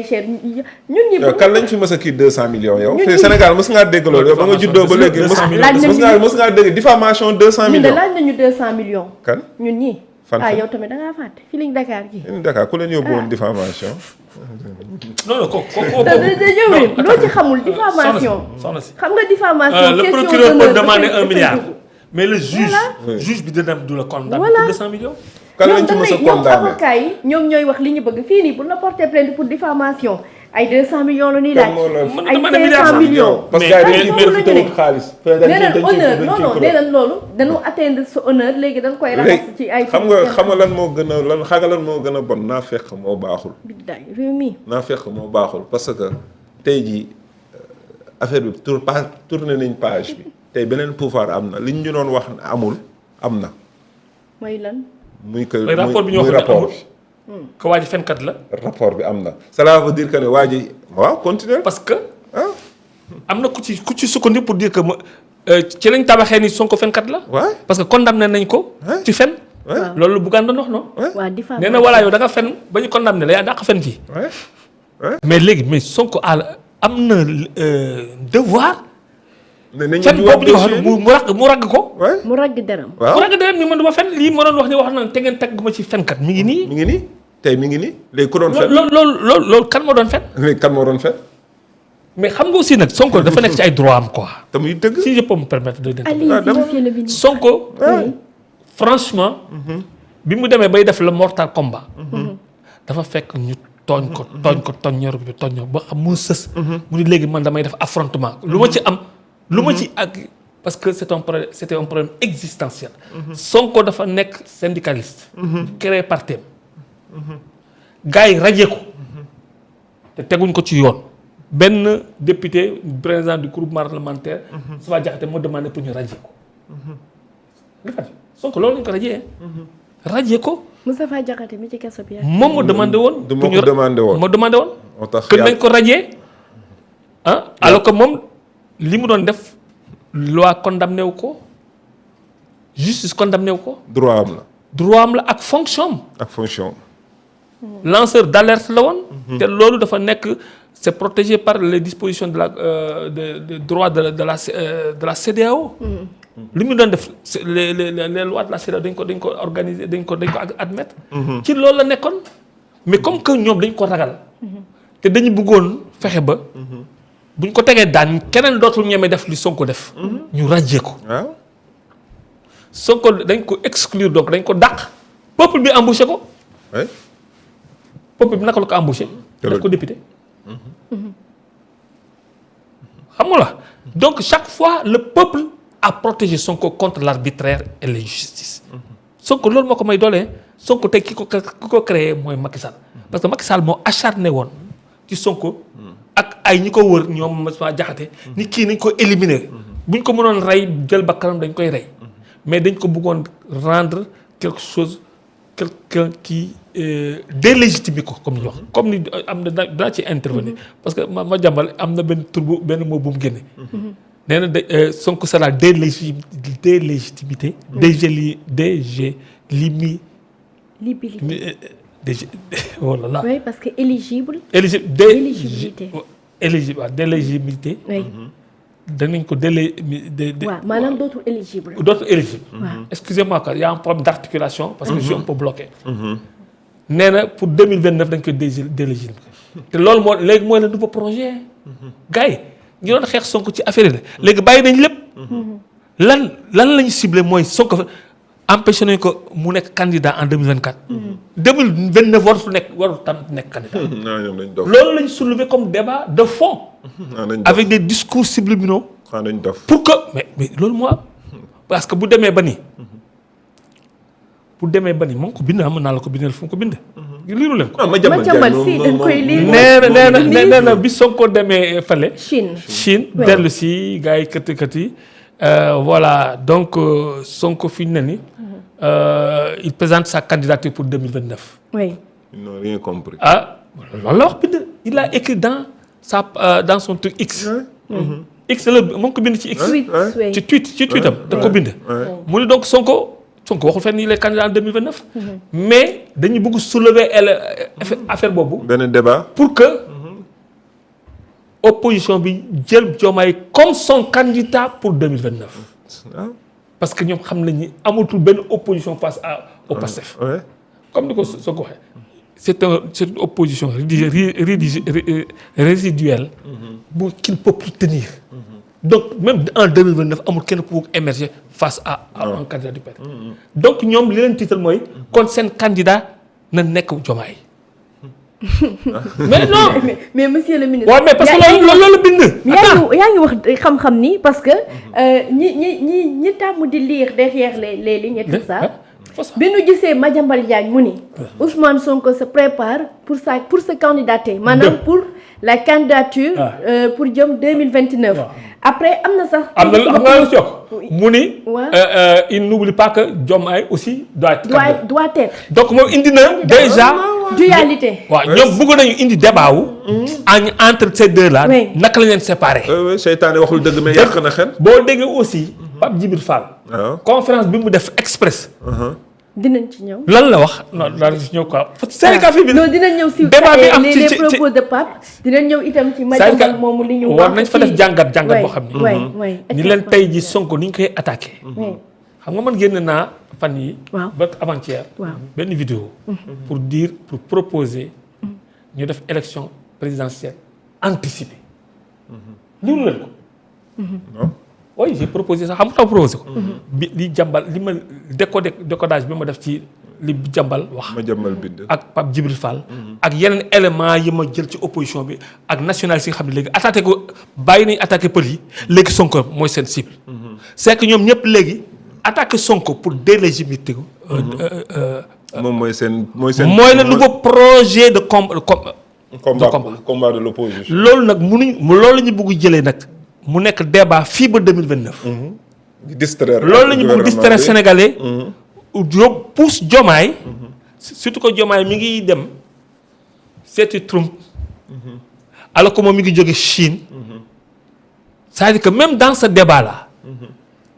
cher ñun ñi kan lañ fi mës a kii 200 millions yow. fii Sénégal mës ngaa dégg loolu yow ba nga juddoo ba léegi mës ngaa dégg diffamation 200 millions. ñun de laaj nañu 200 millions. kan ñun ñii. fan yow tamit da ngaa fàtte Feeling Dakar gi. Feeling Dakar ku leen yóbbu woon diffamation. non loo ci xamul diffamation. xam nga diffamation. le procureur peut demander 1 milliard. mais le juge bi dina dem du la condamner pour 200 millions. kan lañ ci mës a condamné ñoom avocat yi ñoom ñooy wax li ñu bëgg fii nii pour na porter plainte pour diffamation ay 200 millions la ñuy laaj. ay 500 millions. parce que gars yi dañuy wut xaalis. nee nañ honneur non nee nañ loolu dañu atteindre sa honneur léegi dañ koy raxas ci ay. xam nga lan moo gën a lan moo gën a bon naa fekk moo baaxul. bidaay réew mi. naa fekk moo baaxul parce que tey jii affaire bi tourné nañ page bi tey beneen pouvoir am na liñ ñu doon wax amul am na. mooy lan. muy que rapport bi ñu wax rapport bi. que waa ji fenkat la. rapport bi am na. cela veut dire que ne waa ji waaw continuer. parce que am na ku ci sukkandiku pour dire que ci lañ tabaxee ni Sonko fenkat la. waaw parce que condamné nañ ko. ci fen. loolu Bougane doon wax non. waa diffamation nee na voilà yow da nga fen ba ñu condamné la yaa dàq fen fii. mais léegi mais Sonko am na devoir. fen boobu di wax mu ragg ko. mu ragg deram. mu ragg deram ni man du ma fen lii ma doon wax ni wax na te ngeen teg ma ci fenkat mi ngi nii. mi ngi nii tey mi ngi nii léegi ku doon fen. loolu kan moo doon fen. léegi kan moo doon fen. mais xam nga aussi nag Sonko dafa nekk ci ay droit am quoi. te muy dëgg. si je peux me permettre de. allez Sonko. franchement. bi mu demee bay def le mortal combat. dafa fekk ñu tooñ ko tooñ ñor bi tooñ ñor ba xam mu sës. mu ni léegi man damay def affrontement lu ma ci am. lu ma ci ak parce que c'était un problème existentiel. Sonko dafa nekk syndicaliste. créé parti gars yi radié ko. te teguñ ko ci yoon. benn député président du groupe parlementaire. Moustapha Diakhaté moo demandé pour ñu radié ko. Sonko loolu lañ ko radié ko. Moustapha Diakhaté mi ci kaso bi. moom moo demandé woon. moo ko demandé woon. moo tax que nañ ko radié alors que moom. li mu doon def loi condamné wu ko justice condamné wu ko. droit am la ak fonction lanceur d'alerte la woon. te loolu dafa nekk c'est protégé par les dispositions de la de droit de la CEDEAO. li mu doon def les lois de la CEDEAO dañ ko organiser dañ ko admettre. ci loolu la nekkoon mais comme que ñoom dañ ko ragal. te dañu bëggoon fexe ba. buñ ko tegee daan keneen dootul ñeme def li Sonko def. ñu radié ko. waaw. Sonko dañ ko exclure donc dañ ko dàq. peuple bi embauché ko. oui. peuple bi naka la ko embauché. def ko député. xam nga la donc chaque fois le peuple a protégé Sonko contre l'arbitraire et l'injustice. Sonko loolu moo ko may doole Sonko tey ki ko créé mooy Macky Sall. parce que Macky Sall moo acharné woon ci Sonko. ak ay ñi ko wër ñoom Moustapha Diakhaté ni kii nañ ko éliminer buñ ko mënoon rey jël bakkanam dañ koy rey mais dañ ko bëggoon rendre quelque chose quelqu'un qui délégitimé ko comme ñu wax comme ni am na daa ci intervenir parce que ma jàmbal am na benn tur benn mot bu mu génne nee na Sonko c'est la délégitimité oh là là. Oui, parce que éligible. Éligibilité. Oui. danañ ko waaw maanaam dootul éligible. Excusez-moi quoi, il y a un problème d'articulation parce que je suis un peu bloqué. nee na pour 2029 dañ koy délégible. te loolu moo léegi mooy le nouveau projet. gars yi ñu doon xeex Sonko ci affaire yi léegi bàyyi nañ lépp. lan lañu ciblé mooy Sonko. empêché nañu ko mu nekk candidat en 2024. 2029 warul tam nekk candidat. loolu lañu soulevé comme débat de fond. avec des discours subliminaux. pour que mais loolu moo am. parce que bu demee ba ni moom ko bind mën naa la ko bindal fu mu ko bind. liiru leen ko. ma jàmbal si dañ koy lire. nee na bi Sonko demee fële. Chine dellu si gars yi kët yi voilà donc Sonko fi ñu ne ni. Il présente sa candidature pour 2029. Oui. Ils n'ont rien compris. loolu la wax bind. Il a écrit dans son truc X. X la moo ko bind ci X. Tweet ci tweetam da ko bind. mu ne donc Sonko Sonko waxul fenn il est candidat en 2029. mais dañu bëgg soulever affaire boobu. benn débat. pour que opposition bi jël Diomaye comme son candidat pour 2029. parce que ñoom xam nañ ni amatul benn opposition face au PASTEF. comme ni ko Sonko waxee. c'est une opposition résiduelle. qui ne peut plus tenir. donc même en 2029 amul kenn pour émerger face à un candidat du PS. donc ñoom li leen tiital mooy. kon seen candidat na nekk Diomaye. mais non mais monsieur le ministre. waaw mais parce que loolu bind. yaa ngi wax xam-xam ni parce que ñi tàmm di lire derrière les lignes et tout ça. bi nu gisee Madiambal Diagne mu ni Ousmane Sonko se prépare pour se candidater maanaam pour la candidature pour jëm 2029. après am na sax. am na lu ci yokk mu ni. il n'oublie pas que Diomaye aussi doit être. donc moom indi na déjà. dualité. waaw ñoom bëgg nañu indi débat wu. entre ces deux là. naka la leen séparer. seytaane waxul dëgg mais yàq na xel. boo déggee aussi Pape Djibril Fall. conférence bi mu def express. dinañ ci ñëw. lan la wax non daal ci ñëw quoi. Sénégal fii bi non dinañ ñëw si débat bi am ci les propos de Pape. dinañ ñëw itam ci Madiambal moomu li ñu wax. war nañ fa def jàngat boo xam ni. ni leen tey ji Sonko ni ñu koy attaqué. xam nga man génn naa fan yi ba avant-hier. benn vidéo. pour proposer ñu def élection présidentielle anticipée. liwlu leen ko. oui j'ai proposé ça xam nga taw proposé ko. bi li jàmbal li ma décodage bi ma def ci li jàmbal wax. ma jàmbal bind. ak Pape Djibril Fall. ak yeneen éléments yi ma jël ci opposition bi ak nationalistes yi nga xam ne léegi attaqué ko bàyyi nañu attaqué pël yi léegi Sonko mooy seen cible. c'est que ñoom ñëpp léegi attaqué Sonko pour délégitimer ko. moom mooy le nouveau projet de combat de l'opposition. loolu nag loolu la ñu bëgg jëlee nag. mu nekk débat fii ba 2029. di distraire loolu la ñu bëgg distraire sénégalais. yóbbu pousse Diomaye. surtout que Diomaye mi ngi dem seeti Trump. alors que moom mi ngi jóge Chine. c'est-à-dire que même dans ce débat là.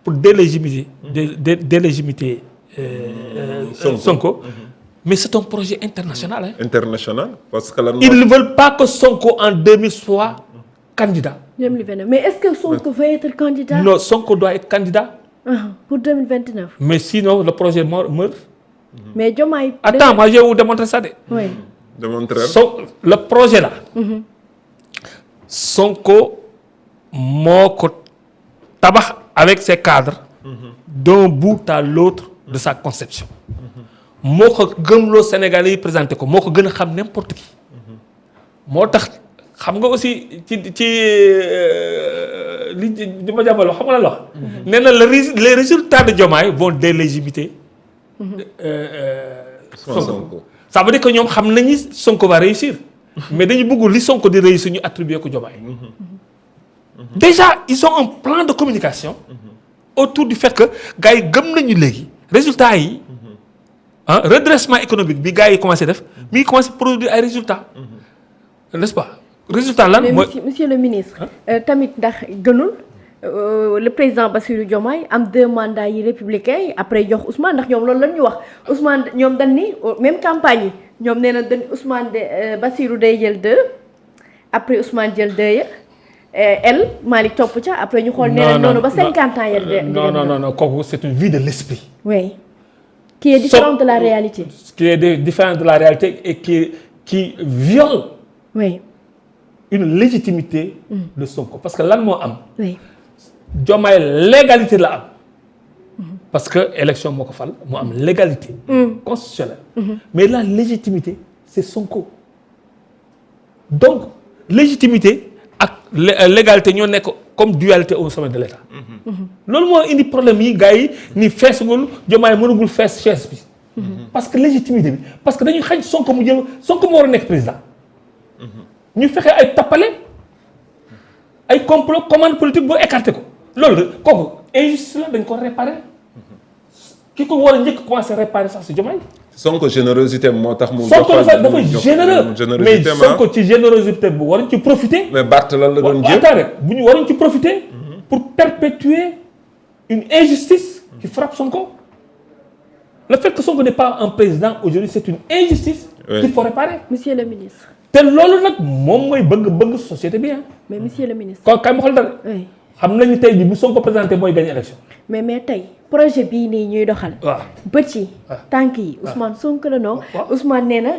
pour délégitimer Sonko. mais c'est un projet international. international parce que ils ne veulent pas que Sonko en 2000 soit candidat. Mais est-ce que Sonko va être candidat? Non, Sonko doit être candidat. Pour 2029. Mais sinon, le projet meurt. Mais Diomaye... Attends, moi je vais vous démontrer ça. Oui. Démontrer. Le projet là. Sonko moko tabax avec ses cadres d'un bout à l'autre de sa conception. Moko gëmloo Sénégalais yi présenté ko moko gën a xam n'importe qui. Moo tax xam nga aussi ci li ma jàmbal xam nga la wax. nee na les résultats de Diomaye vont délégitimer Sonko. Ça veut dire que ñoom xam nañu Sonko va réussir. mais dañu bëgg li Sonko di réussir ñu attribuer ko Diomaye. Déjà ils ont un plan de communication. autour du fait que gars yi gëm nañu léegi résultats yi. redressement économique bi gars yi commencé def mi ngi commencé produire ay résultats. n'est-ce pas résultat lan mooy monsieur le ministre. tamit ndax gënul le président Bassirou Diomaye am 2 mandats yi républicains yi après jox Ousmane ndax ñoom loolu lañ ñu wax Ousmane ñoom dañ ni même campagne yi ñoom nee na dañ Ousmane Bassirou day jël 2 après Ousmane jël 2 ya Malick topp ca après ñu xool. nee na noonu ba 50 ans ya. non kooku c'est une vie de l'esprit. oui. qui est différente de la réalité. Qui est différente de la réalité et qui viole. Oui. Une légitimité de Sonko. Parce que lan moo am. Oui. Diomaye légalité la am. Parce que élection moo ko fal moo am légalité. constitutionnelle. Mais la légitimité c'est Sonko. Donc légitimité ak légalité ñoo nekk comme dualité au sommet de l'État. loolu moo indi problème yi gars yi ni feesagul Diomaye mënagul fees chaise bi. parce que légitimité bi parce que dañuy xañ Sonko mu jël Sonko moo war a nekk président. ñu fexe ay tappale ay complot commande politique boo écarté ko loolu kooku injustice la dañ ko réparer ki ko war a njëkk commencé réparer sax si Diomaye. Sonko générosité moo tax mu. Sonko dafa généreux mais Sonko ci générosité bu waruñ ci profiter. mais Barth lan la doon jéem rek bu ñu waruñ ci profiter. pour perpétuer une injustice qui frappe Sonko. Le fait que Sonko n'est pas un président aujourd'hui, c'est une injustice qu'il faut réparer. monsieur le ministre. te loolu nag moom mooy bëgg société bi mais monsieur le ministre. kon kay ma xool dara. oui. xam nañu tey jii bu Sonko présenté mooy gagné élection. mais tey projet bii nii ñuy doxal. waaw bët yi. tànk yi Ousmane Sonko la non. Ousmane nee na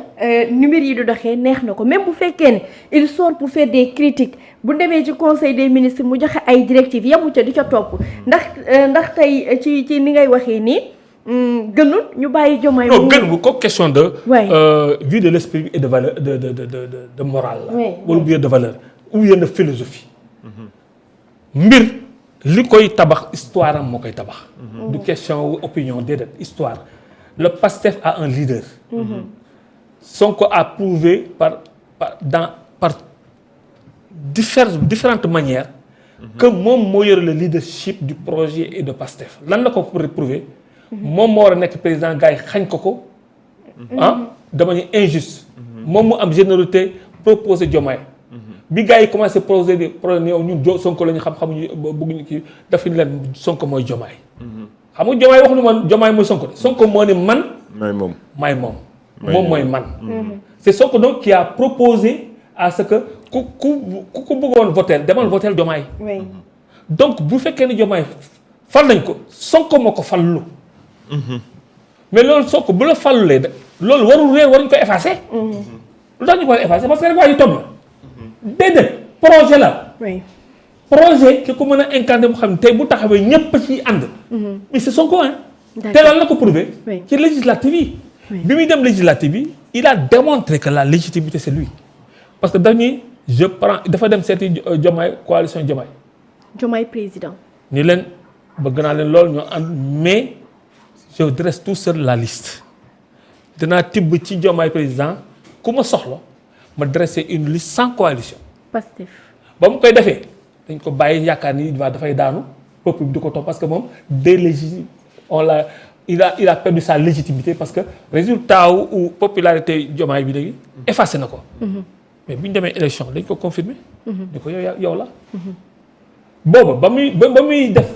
numéro yi du doxee neex na ko même bu fekkee ne il sort pour faire des critiques bu demee ci conseil des ministres mu joxe ay directives yamu ca di ca topp ndax tey ci ni ngay waxee nii. gënul ñu bàyyi Diomaye. non gën bu ko question de. vue de l'esprit et de valeur de morale la. wala bien de valeur ou bien de philosophie. mbir li koy tabax histoire am moo koy tabax. du question opinion déedéet histoire. le PASTEF a un leader. Sonko a prouvé par différentes manières. que moom moo yore le leadership du projet et de PASTEF lan la ko prouver. moom moo war a nekk président gars yi xañ ko de manière injuste. moom mu am générosité proposé Diomaye. bi gars yi commencé proposé des problèmes yow ñun Sonko la ñu xam-xamuñu bëgguñu kii dafa leen Sonko mooy Diomaye. xam nga Diomaye waxuñu man Diomaye mooy Sonko de Sonko moo ne man. maay moom. moom mooy man. c'est Sonko donc qui a proposé à ce que ku bëggoon voter demal voter Diomaye. donc bu fekkee ne Diomaye fal nañ ko Sonko moo ko fallu. mais loolu Sonko bu la fallulee de loolu warul réer waruñu ko effacer. lu tax ñu ko effacer parce que rek waa ji toog na. déedéet projet la. projet ki ko mën a incarner bu xam ne tey bu taxawee ñëpp ci ànd. mais c'est Sonko hein. te lan la ko prouvé. ci législative yi. bi muy dem législative yi il a démontré que la légitimité c'est lui. parce que dañuy dafa dem seeti Diomaye coalition Diomaye. Diomaye président. ni leen bëgg naa leen loolu ñoo ànd mais. je dresse tout seul la liste dinaa tibb ci Diomaye président ku ma soxla ma dresser une liste sans coalition. Pastef. ba mu koy defee dañ ko bàyyi yaakaar ni dafay daanu peuple bi di ko topp parce que moom il a perdu sa légitimité parce que résultat ou popularité Diomaye bi léegi effacé na ko. mais bu ñu demee élection dañ ko confirmer. di ko yow la. booba ba muy def.